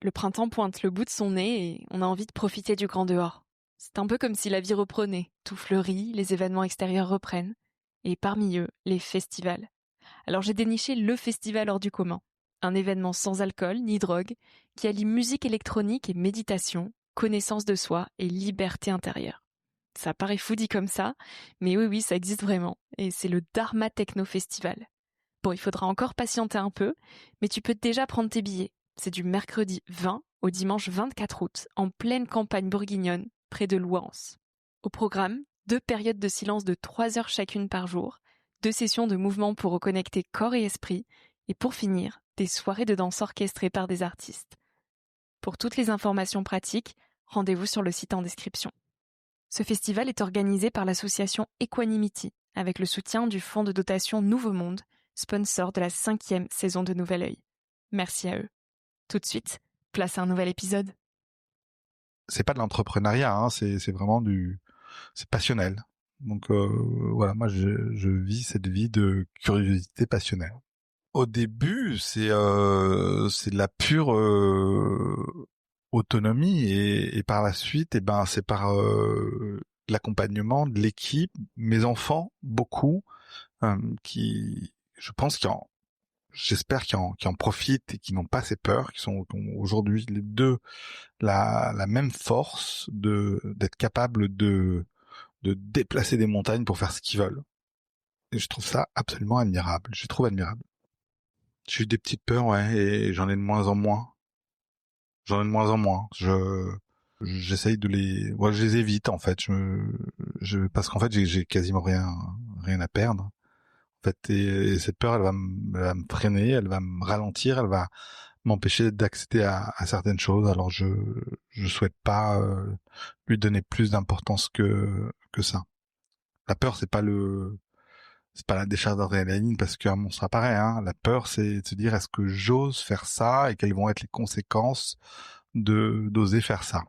Le printemps pointe le bout de son nez et on a envie de profiter du grand dehors. C'est un peu comme si la vie reprenait. Tout fleurit, les événements extérieurs reprennent. Et parmi eux, les festivals. Alors j'ai déniché le festival hors du commun. Un événement sans alcool ni drogue qui allie musique électronique et méditation, connaissance de soi et liberté intérieure. Ça paraît fou dit comme ça, mais oui, ça existe vraiment. Et c'est le Dharma Techno Festival. Bon, il faudra encore patienter un peu, mais tu peux déjà prendre tes billets. C'est du mercredi 20 au dimanche 24 août, en pleine campagne bourguignonne, près de Louhans. Au programme, 2 périodes de silence de 3 heures chacune par jour, 2 sessions de mouvement pour reconnecter corps et esprit, et pour finir, des soirées de danse orchestrées par des artistes. Pour toutes les informations pratiques, rendez-vous sur le site en description. Ce festival est organisé par l'association Equanimity, avec le soutien du fonds de dotation Nouveau Monde, sponsor de la 5e saison de Nouvel Œil. Merci à eux. Tout de suite, place à un nouvel épisode. C'est pas de l'entrepreneuriat, hein, c'est vraiment c'est passionnel. Donc voilà, moi je vis cette vie de curiosité passionnelle. Au début, c'est de la pure autonomie et par la suite, c'est par l'accompagnement de l'équipe, mes enfants beaucoup qui, je pense, j'espère qu'ils en profitent et qui n'ont pas ces peurs, qui ont aujourd'hui les deux la même force d'être capables de déplacer des montagnes pour faire ce qu'ils veulent. Et je trouve ça absolument admirable. Je trouve admirable. J'ai eu des petites peurs, ouais, et j'en ai de moins en moins. J'en ai de moins en moins. J'essaye je les évite, en fait. Parce qu'en fait, j'ai quasiment rien à perdre. En fait, et cette peur, elle va me freiner, elle va me ralentir, elle va m'empêcher d'accéder à certaines choses. Alors je souhaite pas lui donner plus d'importance que ça. La peur, c'est pas la décharge d'adrénaline parce qu'un monstre apparaît, hein. La peur, c'est de se dire est-ce que j'ose faire ça et quelles vont être les conséquences de d'oser faire ça.